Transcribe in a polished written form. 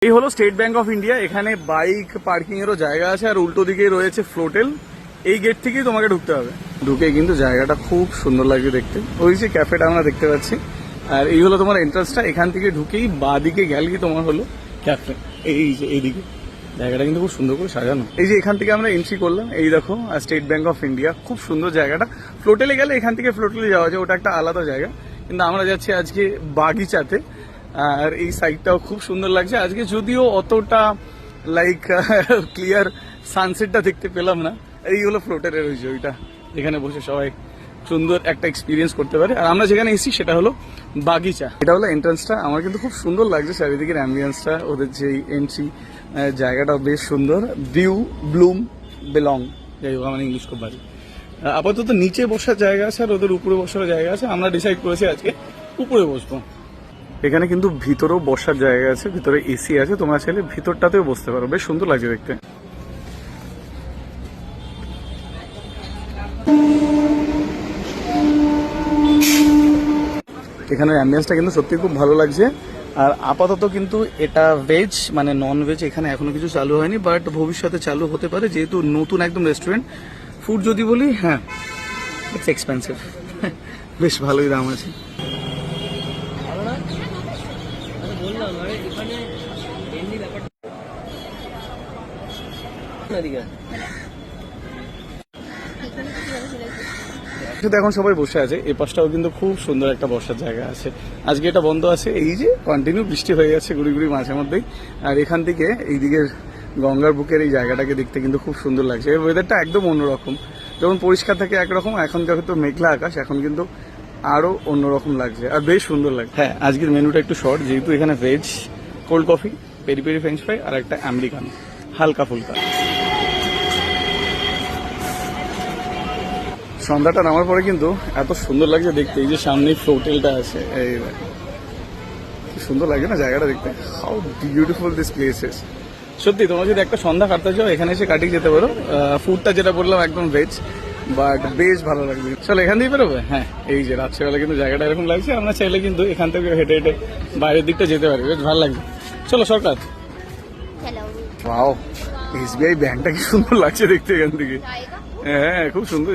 এই হলো state bank of India. এখানে বাইক পার্কিং এরও জায়গা আছে আর উল্টো দিকে রয়েছে ফ্লোটেল। এই গেট থেকেই তোমাকে ঢুকতে হবে। ঢুকে কিন্তু জায়গাটা খুব সুন্দর লাগছে দেখতে। ওই যে ক্যাফেটা আমরা দেখতে পাচ্ছি, আর এই হলো তোমার এন্ট্রান্সটা। এখান থেকে ঢুকেই বাঁ দিকে গেলেই তোমার হলো ক্যাফে। এই যে এইদিকে জায়গাটা কিন্তু খুব সুন্দর করে সাজানো। এই যে এখান থেকে আমরা এন্ট্রি করলাম, এই দেখো স্টেট ব্যাংক অফ ইন্ডিয়া, খুব সুন্দর জায়গাটা। ফ্লোটেলে গেলে এখান থেকে ফ্লোটেলে যাওয়া যায়, ওটা একটা আলাদা জায়গা। কিন্তু আমরা যাচ্ছি আজকে বাগিচাতে, আর এই সাইডটাও খুব সুন্দর লাগছে আজকে, যদিও অতটা লাইক ক্লিয়ার সানসেটটা দেখতে পেলাম না। এই হলো ফ্লোটারের ওই যে ওইটা, যেখানে বসে সবাই সুন্দর একটা এক্সপিরিয়েন্স করতে পারে। আর আমরা যেখানে এসেছি সেটা হলো বাগিচা। এটা হলো এন্ট্রান্সটা। আমার কিন্তু খুব সুন্দর লাগছে চারিদিকের অ্যাম্বিয়েন্সটা, ওদের যে এন্ট্রি জায়গাটাও বেশ সুন্দর। ভিউ ব্লুম বিলং, যাই হোক আমার ইংলিশ খুব ভালো। আপাতত নিচে বসার জায়গা আছে আর ওদের উপরে বসার জায়গা আছে। আমরা ডিসাইড করেছি আজকে উপরে বসবো। এখানে কিন্তু ভিতরেও বসার জায়গা আছে, ভিতরে এসি আছে, তোমরা চাইলে ভিতরটাতেও বসতে পারো, বেশ সুন্দর লাগছে দেখতে। এখানের অ্যাম্বিয়েন্সটা কিন্তু সত্যি খুব ভালো লাগছে। আর আপাতত কিন্তু এটা ভেজ, মানে নন ভেজ এখানে এখনো কিছু চালু হয়নি, বাট ভবিষ্যতে চালু হতে পারে, যেহেতু নতুন একদম রেস্টুরেন্ট। ফুড যদি বলি, হ্যাঁ ইটস এক্সপেন্সিভ, বেশ ভালোই দাম আছে। এখন সবাই বসে আছে। এই পাশটাও কিন্তু খুব সুন্দর একটা বসার জায়গা আছে। আজকে এটা বন্ধ আছে, এই যে কন্টিনিউ বৃষ্টি হয়ে যাচ্ছে গুড়ি গুড়ি মাঝে মধ্যেই। আর এখান থেকে এইদিকের গঙ্গার বুকের এই জায়গাটাকে দেখতে কিন্তু খুব সুন্দর লাগছে। এর ওয়েদারটা একদম অন্যরকম। যখন পরিষ্কার থাকে একরকম, এখন যেহেতু মেঘলা আকাশ, এখন কিন্তু আরো অন্যরকম লাগছে আর বেশ সুন্দর লাগছে। হ্যাঁ, আজকের মেনুটা একটু শর্ট, যেহেতু এখানে veg, cold coffee, peri peri french fry আর একটা আমেরিকানো হালকা ফুলকা। সন্ধ্যাটা নামার পরে কিন্তু এত সুন্দর লাগছে দেখতে। এই যে সামনেই হোটেলটা আছে, এই কি সুন্দর লাগে না জায়গাটা দেখতে। How beautiful this places. সত্যি তোমরা যদি একটা সন্ধ্যা কাটতে চাও এখানে এসে কাটিয়ে যেতে পারো। ফুডটা যেটা বললাম একদম ভেজ, বাট বেশ ভালো লাগবে। চলো এখান দিয়ে বেরোবে। হ্যাঁ, এই যে রাত্রেবেলা কিন্তু জায়গাটা এরকম লাগছে। আমরা চাইলে কিন্তু এখান থেকে হেঁটে হেঁটে বাইরের দিকটা যেতে পারি, বেশ ভালো লাগবে। চলো সরকার। ওয়াও, এসবিআই ব্যাংকটা কি সুন্দর লাগছে দেখতে এখান থেকে। হ্যাঁ, খুব সুন্দর।